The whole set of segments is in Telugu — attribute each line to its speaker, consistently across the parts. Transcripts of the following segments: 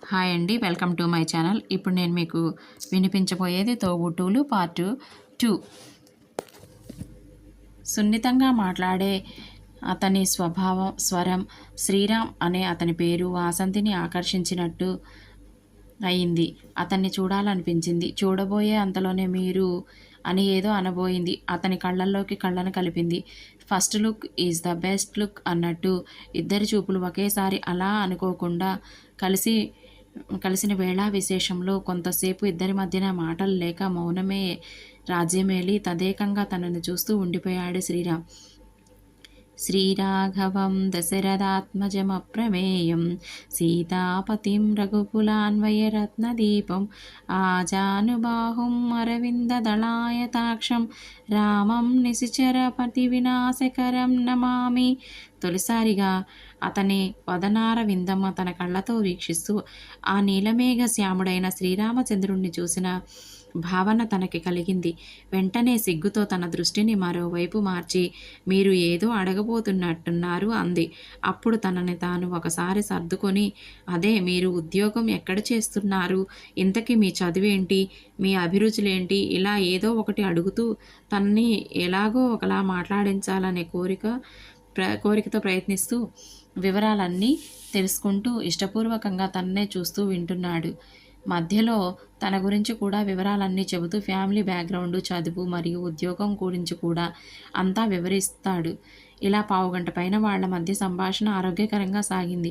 Speaker 1: హాయ్ అండి, వెల్కమ్ టు మై ఛానల్. ఇప్పుడు నేను మీకు వినిపించబోయేది తోబుట్టువులు పార్ట్ 2. సున్నితంగా మాట్లాడే అతని స్వరం, శ్రీరామ్ అనే అతని పేరు వాసంతిని ఆకర్షించినట్టు అయింది. అతన్ని చూడాలనిపించింది. చూడబోయే అంతలోనే మీరు అని ఏదో అనబోయింది. అతని కళ్ళల్లోకి కళ్ళను కలిపింది. First look is the best look అన్నట్టు ఇద్దరి చూపులు ఒకేసారి అలా అనుకోకుండా కలిసిన వేళ విశేషంలో కొంతసేపు ఇద్దరి మధ్యన మాటలు లేక మౌనమే రాజ్యమేలి తదేకంగా తనను చూస్తూ ఉండిపోయాడు శ్రీరామ్. శ్రీరాఘవం దశరథాత్మజమప్రమేయం సీతాపతిం రఘుకులాన్వయరత్నదీపం ఆజానుబాహుం అరవిందదళాయతాక్షం రామం నిశిచరపతి వినాశకరం నమామి. తొలిసారిగా అతని వదనార విందమ్మ తన కళ్ళతో వీక్షిస్తూ ఆ నీలమేఘ శ్యాముడైన శ్రీరామచంద్రుణ్ణి చూసిన భావన తనకి కలిగింది. వెంటనే సిగ్గుతో తన దృష్టిని మరోవైపు మార్చి మీరు ఏదో అడగబోతున్నట్టున్నారు అంది. అప్పుడు తనని తాను ఒకసారి సర్దుకొని అదే, మీరు ఉద్యోగం ఎక్కడ చేస్తున్నారు, ఇంతకీ మీ చదువేంటి, మీ అభిరుచులేంటి, ఇలా ఏదో ఒకటి అడుగుతూ తనని ఎలాగో ఒకలా మాట్లాడించాలనే కోరికతో ప్రయత్నిస్తూ వివరాలన్నీ తెలుసుకుంటూ ఇష్టపూర్వకంగా తన్నే చూస్తూ వింటున్నాడు. మధ్యలో తన గురించి కూడా వివరాలన్నీ చెబుతూ ఫ్యామిలీ బ్యాక్గ్రౌండ్, చదువు మరియు ఉద్యోగం గురించి కూడా అంతా వివరిస్తాడు. ఇలా పావుగంట పైన వాళ్ల మధ్య సంభాషణ ఆరోగ్యకరంగా సాగింది.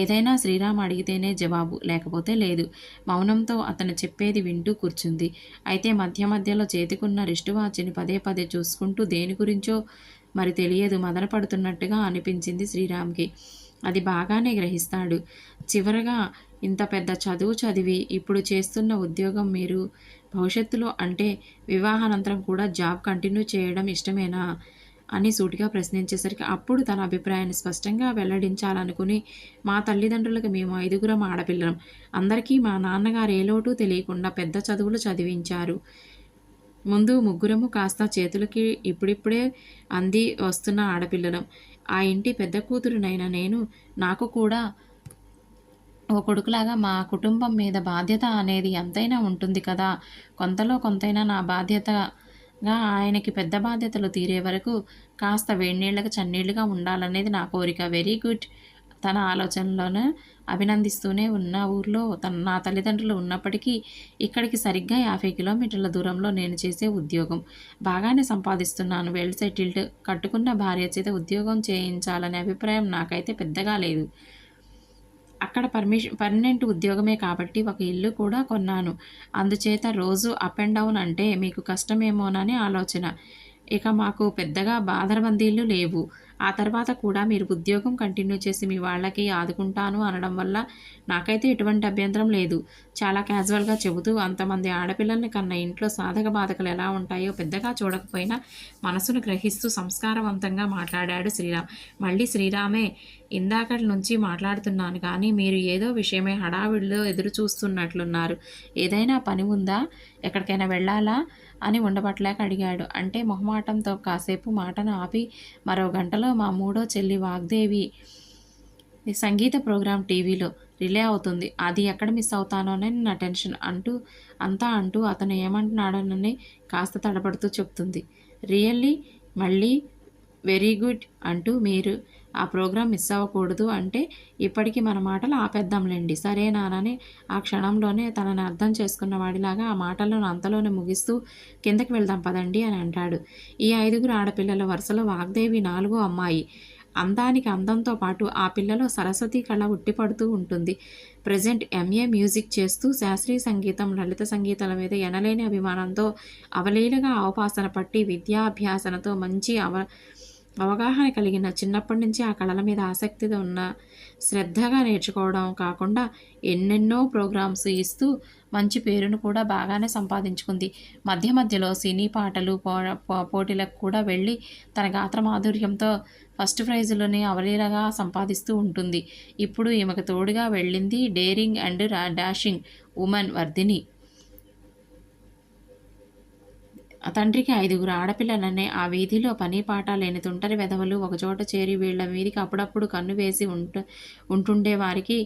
Speaker 1: ఏదైనా శ్రీరామ్ అడిగితేనే జవాబు, లేకపోతే లేదు. మౌనంతో అతను చెప్పేది వింటూ కూర్చుంది. అయితే మధ్య మధ్యలో చేతికున్న రిస్ట్ వాచిని పదే పదే చూసుకుంటూ దేని గురించో మరి తెలియదు మదన పడుతున్నట్టుగా అనిపించింది శ్రీరామ్కి. అది బాగానే గ్రహిస్తాడు. చివరగా, ఇంత పెద్ద చదువు చదివి ఇప్పుడు చేస్తున్న ఉద్యోగం మీరు భవిష్యత్తులో అంటే వివాహానంతరం కూడా జాబ్ కంటిన్యూ చేయడం ఇష్టమేనా అని సూటిగా ప్రశ్నించేసరికి అప్పుడు తన అభిప్రాయాన్ని స్పష్టంగా వెల్లడించాలనుకుని, మా తల్లిదండ్రులకు మేము 5గురం ఆడపిల్లలం. అందరికీ మా నాన్నగారు ఏ లోటు తెలియకుండా పెద్ద చదువులు చదివించారు. ముందు ముగ్గురము కాస్త చేతులకి ఇప్పుడిప్పుడే అంది వస్తున్న ఆడపిల్లలం. ఆ ఇంటి పెద్ద కూతురునైన నేను, నాకు కూడా ఓ కొడుకులాగా మా కుటుంబం మీద బాధ్యత అనేది ఎంతైనా ఉంటుంది కదా. కొంతలో కొంతైనా నా బాధ్యతగా ఆయనకి పెద్ద బాధ్యతలు తీరే వరకు కాస్త వేడినీళ్ళకి చన్నీళ్లుగా ఉండాలనేది నా కోరిక. Very good. తన ఆలోచనలోనే అభినందిస్తూనే ఉన్న ఊర్లో నా తల్లిదండ్రులు ఉన్నప్పటికీ ఇక్కడికి సరిగ్గా 50 కిలోమీటర్ల దూరంలో నేను చేసే ఉద్యోగం. బాగానే సంపాదిస్తున్నాను, వెల్ సెటిల్డ్. కట్టుకున్న భార్య చేత ఉద్యోగం చేయించాలనే అభిప్రాయం నాకైతే పెద్దగా లేదు. అక్కడ పర్మనెంట్ ఉద్యోగమే కాబట్టి ఒక ఇల్లు కూడా కొన్నాను. అందుచేత రోజు అప్ అండ్ డౌన్ అంటే మీకు కష్టమేమోనని ఆలోచన. ఇక మాకు పెద్దగా బాదరబందీలు లేవు. ఆ తర్వాత కూడా మీరు ఉద్యోగం కంటిన్యూ చేసి మీ వాళ్ళకి ఆదుకుంటాను అనడం వల్ల నాకైతే ఎటువంటి అభ్యంతరం లేదు. చాలా క్యాజువల్గా చెబుతూ అంతమంది ఆడపిల్లల్ని కన్న ఇంట్లో సాధక బాధకలు ఎలా ఉంటాయో పెద్దగా చూడకపోయినా మనసును గ్రహిస్తూ సంస్కారవంతంగా మాట్లాడాడు శ్రీరామ్. మళ్ళీ శ్రీరామే, ఇందాకటి నుంచి మాట్లాడుతున్నాను కానీ మీరు ఏదో విషయమే హడావిడిలో ఎదురు చూస్తున్నట్లున్నారు. ఏదైనా పని ఉందా, ఎక్కడికైనా వెళ్ళాలా అని ఉండబట్టలేక అడిగాడు. అంటే మొహమాటంతో కాసేపు మాటను ఆపి, మరో గంటలో మా మూడో చెల్లి వాగ్దేవి సంగీత ప్రోగ్రాం టీవీలో రిలే అవుతుంది. అది ఎక్కడ మిస్ అవుతానోనని నా టెన్షన్ అంటూ అతను ఏమంటున్నాడోనని కాస్త తడబడుతూ చెప్తుంది. రియల్లీ? మళ్ళీ వెరీ గుడ్ అంటూ మీరు ఆ ప్రోగ్రాం మిస్ అవ్వకూడదు అంటే ఇప్పటికీ మన మాటలు ఆపేద్దాంలేండి, సరేనానని ఆ క్షణంలోనే తనని అర్థం చేసుకున్న వాడిలాగా ఆ మాటలను అంతలోనే ముగిస్తూ కిందకి వెళ్దాం పదండి అని అంటాడు. ఈ 5గురు ఆడపిల్లల వరుసలో వాగ్దేవి 4వ అమ్మాయి. అందానికి అందంతో పాటు ఆ పిల్లలో సరస్వతి కళ ఉట్టిపడుతూ ఉంటుంది. ప్రజెంట్ ఎంఏ మ్యూజిక్ చేస్తూ శాస్త్రీయ సంగీతం, లలిత సంగీతాల మీద ఎనలేని అభిమానంతో అవలీలగా అవపాసన పట్టి విద్యాభ్యాసనతో మంచి అవగాహన కలిగిన చిన్నప్పటి నుంచి ఆ కళల మీద ఆసక్తితో ఉన్న శ్రద్ధగా నేర్చుకోవడం కాకుండా ఎన్నెన్నో ప్రోగ్రామ్స్ ఇస్తూ మంచి పేరును కూడా బాగానే సంపాదించుకుంది. మధ్య మధ్యలో సినీ పాటలు పోటీలకు కూడా వెళ్ళి తన గాత్ర మాధుర్యంతో ఫస్ట్ ప్రైజులని అవలీలగా సంపాదిస్తూ ఉంటుంది. ఇప్పుడు ఈమెకు తోడుగా వెళ్ళింది daring and dashing women Vardhini. తండ్రికి 5గురు ఆడపిల్లలనే ఆ వీధిలో పని పాట లేని తుంటరి వెధవలు ఒకచోట చేరి వీళ్ల మీదికి అప్పుడప్పుడు కన్ను వేసి ఉంటుండే వారికి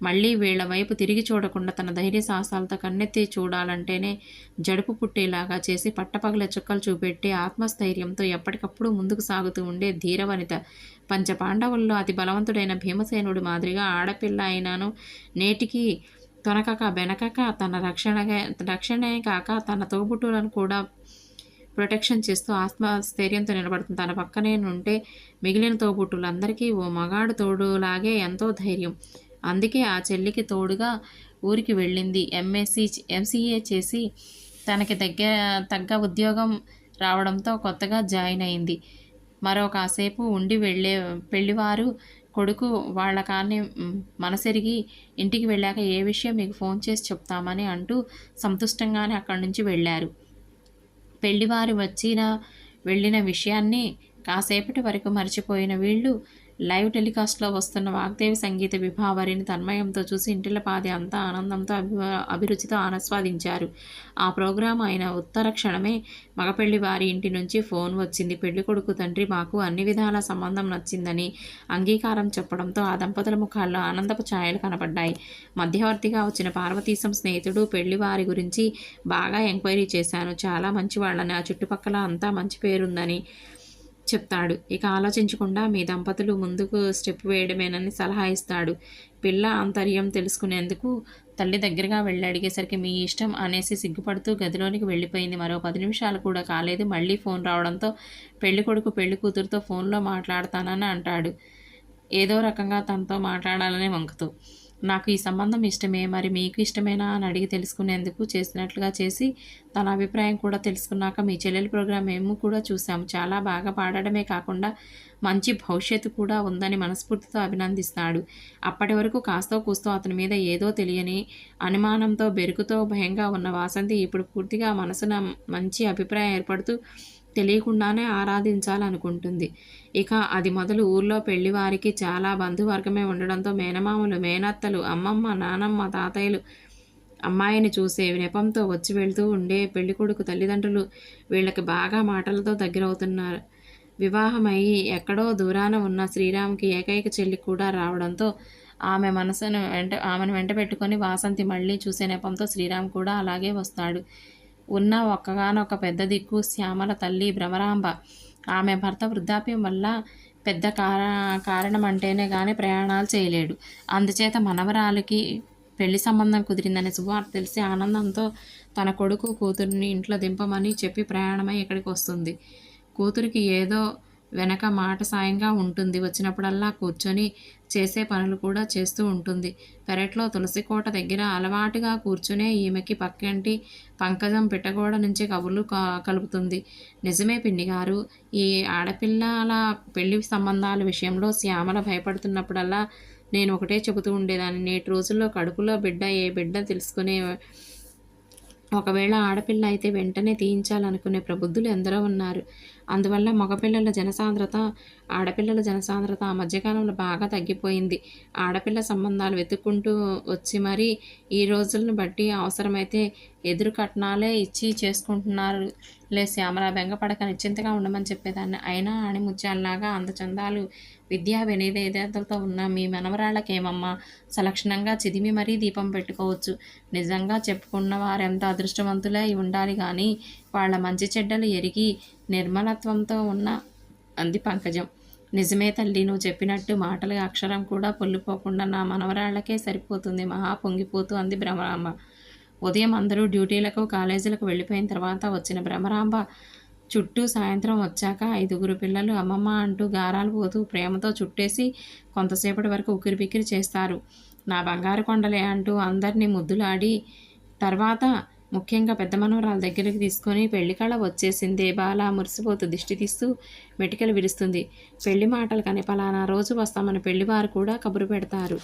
Speaker 1: మళ్ళీ వీళ్ల వైపు తిరిగి చూడకుండా తన ధైర్య సాహసాలతో కన్నెత్తి చూడాలంటేనే జడుపు పుట్టేలాగా చేసి పట్టపగల చుక్కలు చూపెట్టి ఆత్మస్థైర్యంతో ఎప్పటికప్పుడు ముందుకు సాగుతూ ఉండే ధీరవనిత. పంచపాండవుల్లో అతి బలవంతుడైన భీమసేనుడి మాదిరిగా ఆడపిల్ల అయినాను నేటికి తొనకక బెనకక తన రక్షణే కాక తన తోబుట్టులను కూడా ప్రొటెక్షన్ చేస్తూ ఆత్మస్థైర్యంతో నిలబడుతుంది. తన పక్కనే నుంటే మిగిలిన తోబుట్టులందరికీ ఓ మగాడు తోడులాగే ఎంతో ధైర్యం. అందుకే ఆ చెల్లికి తోడుగా ఊరికి వెళ్ళింది. ఎంసీఏ చేసి తనకి తగ్గ ఉద్యోగం రావడంతో కొత్తగా జాయిన్ అయింది. మరో కాసేపు ఉండి పెళ్లివారు కొడుకు వాళ్ళ కానీ మనసెరిగి ఇంటికి వెళ్ళాక ఏ విషయం మీకు ఫోన్ చేసి చెప్తామని అంటూ సంతుష్టంగానే అక్కడి నుంచి వెళ్ళారు. పెళ్లివారు వెళ్ళిన విషయాన్ని కాసేపటి వరకు మర్చిపోయిన వీళ్ళు లైవ్ టెలికాస్ట్లో వస్తున్న వాగ్దేవి సంగీత విభావరిని తన్మయంతో చూసి ఇంటిల్లపాది అంతా ఆనందంతో అభిరుచితో ఆస్వాదించారు. ఆ ప్రోగ్రాం అయిన ఉత్తర క్షణమే మగపెళ్లి వారి ఇంటి నుంచి ఫోన్ వచ్చింది. పెళ్లికొడుకు తండ్రి మాకు అన్ని విధాల సంబంధం నచ్చిందని అంగీకారం చెప్పడంతో ఆ దంపతుల ముఖాల్లో ఆనందపు ఛాయలు కనపడ్డాయి. మధ్యవర్తిగా వచ్చిన పార్వతీశం స్నేహితుడు పెళ్లివారి గురించి బాగా ఎంక్వైరీ చేశాను. చాలా మంచివాళ్ళని, ఆ చుట్టుపక్కల అంతా మంచి పేరుందని చెప్తాడు. ఇక ఆలోచించకుండా మీ దంపతులు ముందుకు స్టెప్ వేయడమేనని సలహా ఇస్తాడు. పిల్ల ఆంతర్యం తెలుసుకునేందుకు తల్లి దగ్గరగా వెళ్ళి అడిగేసరికి మీ ఇష్టం అనేసి సిగ్గుపడుతూ గదిలోనికి వెళ్ళిపోయింది. మరో 10 నిమిషాలు కూడా కాలేదు, మళ్ళీ ఫోన్ రావడంతో పెళ్లి కొడుకు పెళ్లి కూతురుతో ఫోన్లో మాట్లాడతానని అంటాడు. ఏదో రకంగా తనతో మాట్లాడాలని వంకుతూ. నాకు ఈ సంబంధం ఇష్టమే, మరి మీకు ఇష్టమేనా అని అడిగి తెలుసుకునేందుకు చేసినట్లుగా చేసి తన అభిప్రాయం కూడా తెలుసుకున్నాక మీ చెల్లెలి ప్రోగ్రాం మేము కూడా చూసాము. చాలా బాగా పాడడమే కాకుండా మంచి భవిష్యత్తు కూడా ఉందని మనస్ఫూర్తితో అభినందిస్తాడు. అప్పటి వరకు కాస్తో కూస్తో అతని మీద ఏదో తెలియని అనుమానంతో బెరుకుతో భయంగా ఉన్న వాసంతి ఇప్పుడు పూర్తిగా మనసున మంచి అభిప్రాయం ఏర్పడుతూ తెలియకుండానే ఆరాధించాలనుకుంటుంది. ఇక అది మొదలు ఊర్లో పెళ్లివారికి చాలా బంధువర్గమే ఉండడంతో మేనమామలు, మేనత్తలు, అమ్మమ్మ, నానమ్మ, తాతయ్యలు అమ్మాయిని చూసే నెపంతో వచ్చి వెళ్తూ ఉండే పెళ్ళికొడుకు తల్లిదండ్రులు వీళ్ళకి బాగా మాటలతో దగ్గరవుతున్నారు. వివాహమయ్యి ఎక్కడో దూరాన ఉన్న శ్రీరామ్కి ఏకైక చెల్లి కూడా రావడంతో ఆమెను వెంట పెట్టుకొని వాసంతి మళ్ళీ చూసే నెపంతో శ్రీరామ్ కూడా అలాగే వస్తాడు. ఉన్న ఒక్కగానొక్క పెద్ద దిక్కు శ్యామల తల్లి భ్రమరాంబ. ఆమె భర్త వృద్ధాప్యం వల్ల పెద్ద కారణం అంటేనే కానీ ప్రయాణాలు చేయలేడు. అందుచేత మనవరాలికి పెళ్లి సంబంధం కుదిరిందనే శుభవార్త తెలిసి ఆనందంతో తన కొడుకు కూతురిని ఇంట్లో దింపమని చెప్పి ప్రయాణమై ఇక్కడికి వస్తుంది. కూతురికి ఏదో వెనక మాట సాయంగా ఉంటుంది. వచ్చినప్పుడల్లా కూర్చొని చేసే పనులు కూడా చేస్తూ ఉంటుంది. పెరట్లో తులసికోట దగ్గర అలవాటుగా కూర్చునే ఈమెకి పక్కింటి పంకజం పిట్టగోడ నుంచి కబుర్లు కలుపుతుంది. నిజమే పిన్నిగారు, ఈ ఆడపిల్లల పెళ్లి సంబంధాల విషయంలో శ్యామల భయపడుతున్నప్పుడల్లా నేను ఒకటే చెబుతూ ఉండేదాన్ని. నేటి రోజుల్లో కడుపులో బిడ్డ ఏ బిడ్డ తెలుసుకునే ఒకవేళ ఆడపిల్ల అయితే వెంటనే తీయించాలనుకునే ప్రబుద్ధులు ఎందరో ఉన్నారు. అందువల్ల మగపిల్లల జనసాంద్రత, ఆడపిల్లల జనసాంద్రత ఆ మధ్యకాలంలో బాగా తగ్గిపోయింది. ఆడపిల్ల సంబంధాలు వెతుక్కుంటూ వచ్చి మరీ ఈ రోజులను బట్టి అవసరమైతే ఎదురు కట్నాలే ఇచ్చి చేసుకుంటున్నారు. శ్యామల బెంగపడక నిశ్చింతగా ఉండమని చెప్పేదాన్ని. అయినా ఆణిముత్యాల్లాగా అందచందాలు, విద్యా వినయవేదాలతో ఉన్న మీ మనవరాళ్ళకేమమ్మా సలక్షణంగా చిదిమి మరీ దీపం పెట్టుకోవచ్చు. నిజంగా చెప్పుకున్న వారెంత అదృష్టవంతులై ఉండాలి కానీ వాళ్ళ మంచి చెడ్డలు ఎరిగి నిర్మలత్వంతో ఉన్న అంది పంకజం. నిజమే తల్లి, నువ్వు చెప్పినట్టు మాటల అక్షరం కూడా పొల్లిపోకుండా నా మనవరాళ్లకే సరిపోతుంది మహా పొంగిపోతూ అంది భ్రమరాంబ. ఉదయం అందరూ డ్యూటీలకు కాలేజీలకు వెళ్ళిపోయిన తర్వాత వచ్చిన భ్రమరాంబ చుట్టూ సాయంత్రం వచ్చాక 5గురు పిల్లలు అమ్మమ్మ అంటూ గారాలు పోతూ ప్రేమతో చుట్టేసి కొంతసేపటి వరకు ఉక్కిరిబిక్కిరి చేస్తారు. నా బంగారు కొండలే అంటూ అందరినీ ముద్దులాడి తర్వాత ముఖ్యంగా పెద్ద మనవరాల దగ్గరికి తీసుకొని పెళ్లికళ వచ్చేసిందే బాలా మురిసిపోతూ దిష్టి తీస్తూ మెటికలు విరుస్తుంది. పెళ్లి మాటలు కానీ పలానా రోజు వస్తామని పెళ్లివారు కూడా కబురు పెడతారు.